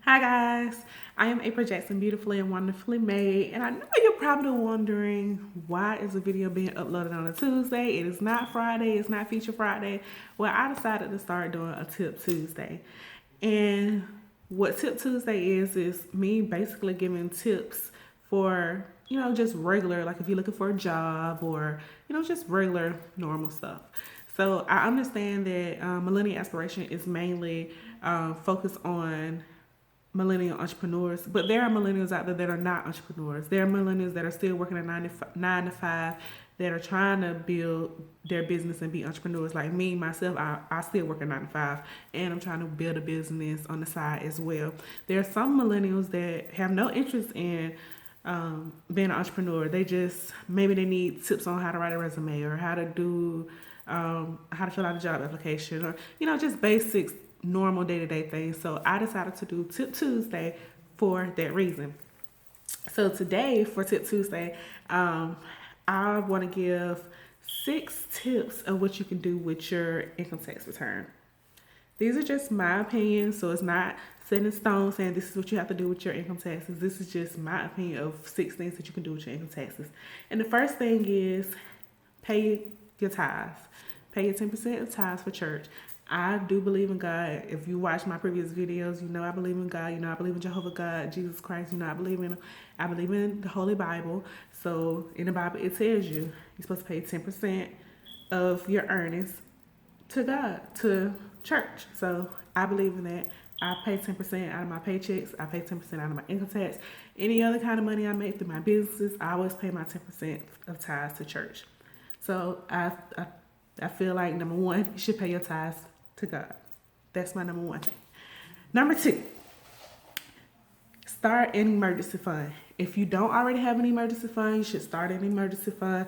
Hi guys, I am April Jackson, beautifully and wonderfully made, and I know you're probably wondering why is the video being uploaded on a Tuesday? It is not Friday, it's not Feature Friday. Well, I decided to start doing a Tip Tuesday, and what Tip Tuesday is me basically giving tips for just regular, like if you're looking for a job or just regular normal stuff. So I understand that Millennial Aspiration is mainly focused on millennial entrepreneurs, but there are millennials out there that are not entrepreneurs. There are millennials that are still working a nine to five that are trying to build their business and be entrepreneurs. Like me, myself, I still work a 9 to 5 and I'm trying to build a business on the side as well. There are some millennials that have no interest in being an entrepreneur. They just, maybe they need tips on how to write a resume or how to fill out a job application or, just basics, normal day-to-day things. So I decided to do Tip Tuesday for that reason. So today for Tip Tuesday, I want to give 6 tips of what you can do with your income tax return. These are just my opinion, so it's not set in stone saying this is what you have to do with your income taxes. This is just my opinion of 6 things that you can do with your income taxes. And the first thing is pay your tithes. Pay your 10% of tithes for church. I do believe in God. If you watch my previous videos, you know I believe in God. You know I believe in Jehovah God, Jesus Christ. You know I believe in the Holy Bible. So in the Bible it tells you you're supposed to pay 10% of your earnings to God, to church. So I believe in that. I pay 10% out of my paychecks. I pay 10% out of my income tax. Any other kind of money I make through my businesses, I always pay my 10% of tithes to church. So I feel like number one, you should pay your tithes to God. That's my number one thing. Number two, start an emergency fund. If you don't already have an emergency fund, you should start an emergency fund.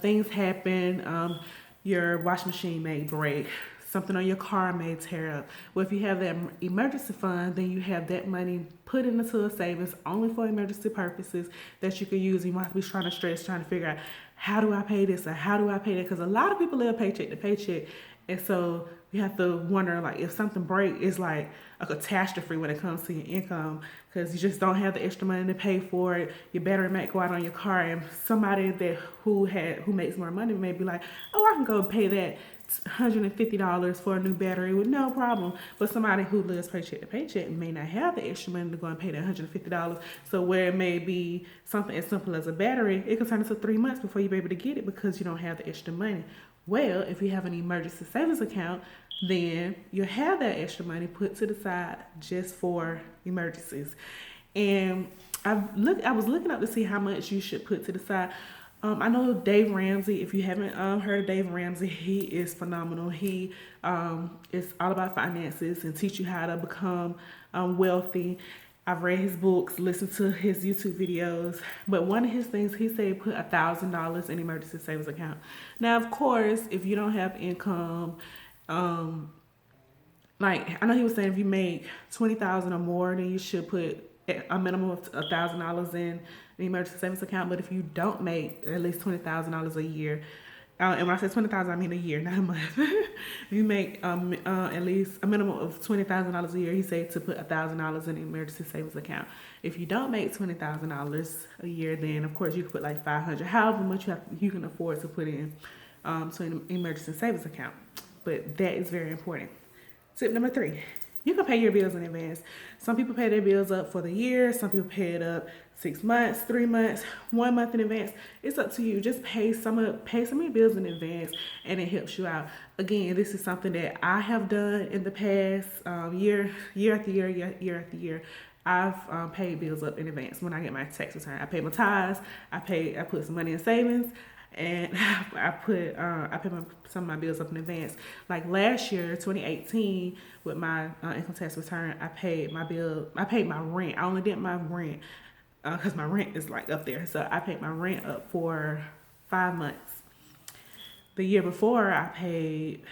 Things happen. Your washing machine may break. Something on your car may tear up. Well, if you have that emergency fund, then you have that money put into a savings only for emergency purposes that you can use. You won't have to be trying to stress, trying to figure out how do I pay this or how do I pay that? Because a lot of people live paycheck to paycheck, and so you have to wonder, like, if something breaks, it's like a catastrophe when it comes to your income because you just don't have the extra money to pay for it. Your battery might go out on your car, and somebody who makes more money may be like, oh, I can go pay that $150 for a new battery with no problem. But somebody who lives paycheck to paycheck may not have the extra money to go and pay that $150. So where it may be something as simple as a battery, it can turn into 3 months before you be able to get it because you don't have the extra money. Well, if you have an emergency savings account, then you'll have that extra money put to the side just for emergencies. And I was looking up to see how much you should put to the side. I know Dave Ramsey. If you haven't heard of Dave Ramsey, he is phenomenal. He is all about finances and teach you how to become wealthy. I've read his books, listened to his YouTube videos, but one of his things he said put $1,000 in emergency savings account. Now, of course, if you don't have income, um, like I know he was saying, if you make 20,000 or more, then you should put a minimum of $1,000 in an emergency savings account. But if you don't make at least $20,000 a year, and when I say 20,000, I mean a year, not a month. If you make at least a minimum of $20,000 a year, he said to put $1,000 in an emergency savings account. If you don't make $20,000 a year, then of course you can put like 500, however much you can afford to put in to an emergency savings account. But that is very important. Tip number 3, you can pay your bills in advance. Some people pay their bills up for the year. Some people pay it up 6 months, 3 months, 1 month in advance. It's up to you. Just pay some of your bills in advance, and it helps you out. Again, this is something that I have done in the past year after year. I've paid bills up in advance when I get my tax return. I pay my tithes. I put some money in savings, and I pay some of my bills up in advance. Like last year, 2018, with my income tax return, I paid my rent. I only did my rent because my rent is like up there. So I paid my rent up for 5 months. The year before, I paid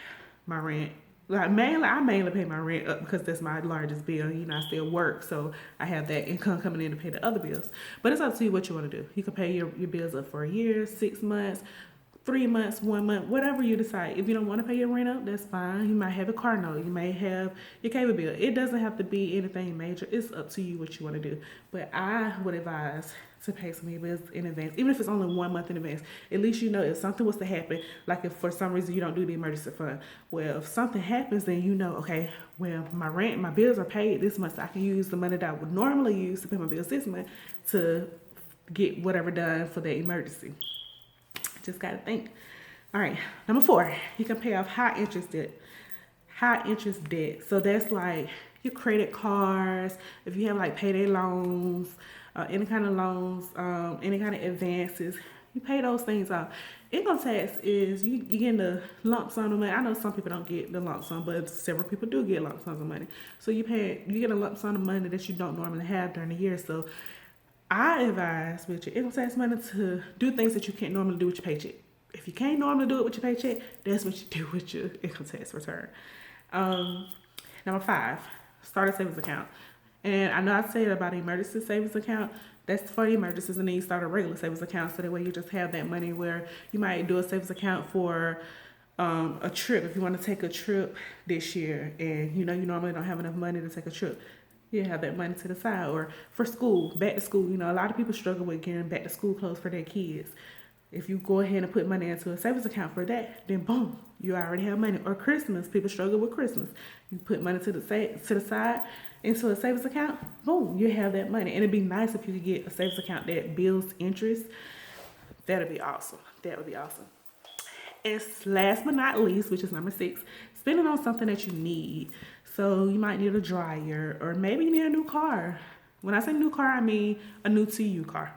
my rent. I mainly pay my rent up because that's my largest bill. I still work, so I have that income coming in to pay the other bills. But it's up to you what you want to do. You can pay your bills up for a year, 6 months, 3 months, 1 month, whatever you decide. If you don't want to pay your rent up, that's fine. You might have a car note. You may have your cable bill. It doesn't have to be anything major. It's up to you what you want to do. But I would advise to pay some of your bills in advance, even if it's only 1 month in advance. At least you know if something was to happen, like if for some reason you don't do the emergency fund. Well, if something happens, then you know, okay, well, my rent, my bills are paid this month. So I can use the money that I would normally use to pay my bills this month to get whatever done for the emergency. Just gotta think. All right, number 4, you can pay off high interest debt. High interest debt. So that's like your credit cards, if you have like payday loans, any kind of loans, any kind of advances, you pay those things off. Income tax is you getting the lump sum of money. I know some people don't get the lump sum, but several people do get lump sums of money. So you get a lump sum of money that you don't normally have during the year. So I advise with your income tax money to do things that you can't normally do with your paycheck. If you can't normally do it with your paycheck, that's what you do with your income tax return. Number 5, start a savings account. And I know I said about an emergency savings account. That's for the emergencies, and then you start a regular savings account so that way you just have that money where you might do a savings account for a trip. If you want to take a trip this year and you know you normally don't have enough money to take a trip, you have that money to the side. Or for school, back to school, you know, a lot of people struggle with getting back to school clothes for their kids. If you go ahead and put money into a savings account for that, then boom, you already have money. Or Christmas, people struggle with Christmas. You put money to the side into a savings account, boom, you have that money. And it'd be nice if you could get a savings account that builds interest. That'd be awesome. That would be awesome. And last but not least, which is number 6, spending on something that you need. So you might need a dryer, or maybe you need a new car. When I say new car, I mean a new to you car.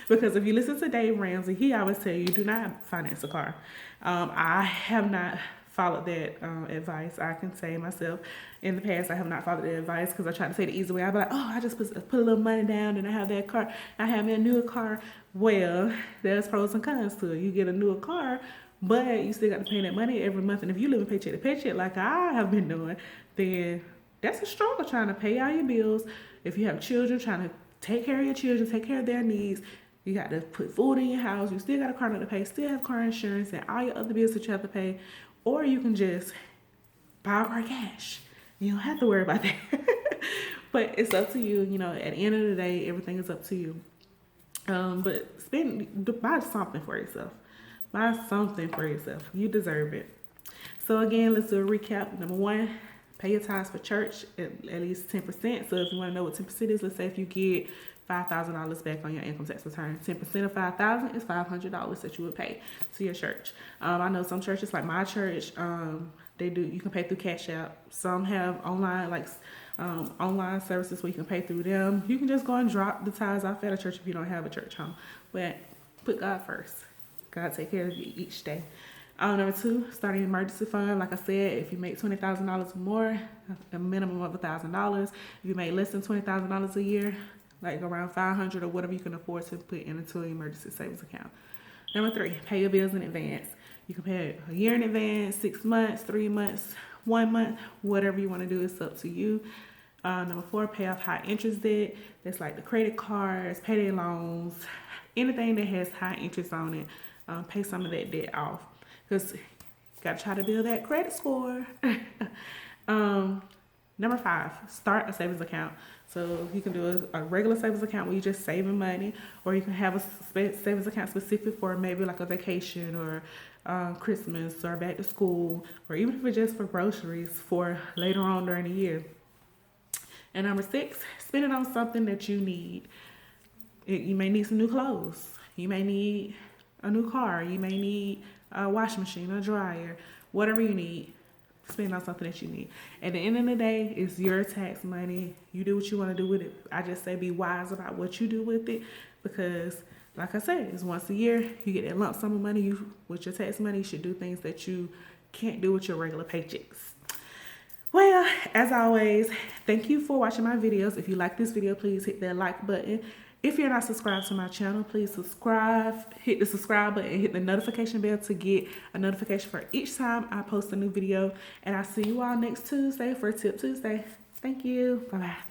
Because if you listen to Dave Ramsey, he always tell you do not finance a car. I have not followed that advice. I can say myself, in the past, I have not followed that advice because I tried to say the easy way. I'd be like, oh, I just put a little money down and I have that car. I have me a newer car. Well, there's pros and cons to it. You get a newer car, but you still got to pay that money every month. And if you live in paycheck to paycheck like I have been doing, then that's a struggle trying to pay all your bills. If you have children, trying to take care of your children, take care of their needs. You got to put food in your house. You still got a car note to pay, still have car insurance and all your other bills that you have to pay. Or you can just buy a car cash. You don't have to worry about that. But it's up to you. You know, at the end of the day, everything is up to you. But buy something for yourself. Buy something for yourself. You deserve it. So again, let's do a recap. Number 1, pay your tithes for church at least 10%. So if you want to know what 10% is, let's say if you get $5,000 back on your income tax return, 10% of $5,000 is $500 that you would pay to your church. I know some churches, like my church, they do. You can pay through Cash App. Some have online, online services where you can pay through them. You can just go and drop the tithes off at a church if you don't have a church home. But put God first. God take care of you each day. Number 2, starting an emergency fund. Like I said, if you make $20,000 or more, a minimum of $1,000. If you make less than $20,000 a year, like around $500 or whatever you can afford to put into an emergency savings account. Number 3, pay your bills in advance. You can pay it a year in advance, 6 months, 3 months, 1 month, whatever you want to do. It's up to you. Number 4, pay off high interest debt. That's like the credit cards, payday loans, anything that has high interest on it. Pay some of that debt off because you got to try to build that credit score. Number 5, start a savings account. So you can do a regular savings account where you're just saving money, or you can have a savings account specific for maybe like a vacation or Christmas or back to school, or even if it's just for groceries for later on during the year. And number 6, spend it on something that you need. You may need some new clothes. You may need a new car. You may need a washing machine, a dryer, whatever you need. Spend on something that you need. At the end of the day, it's your tax money. You do what you want to do with it. I just say be wise about what you do with it, because like I said, it's once a year. You get that lump sum of money. With your tax money, you should do things that you can't do with your regular paychecks. Well, as always, thank you for watching my videos. If you like this video, please hit that like button. If you're not subscribed to my channel, please subscribe. Hit the subscribe button and hit the notification bell to get a notification for each time I post a new video. And I'll see you all next Tuesday for Tip Tuesday. Thank you. Bye-bye.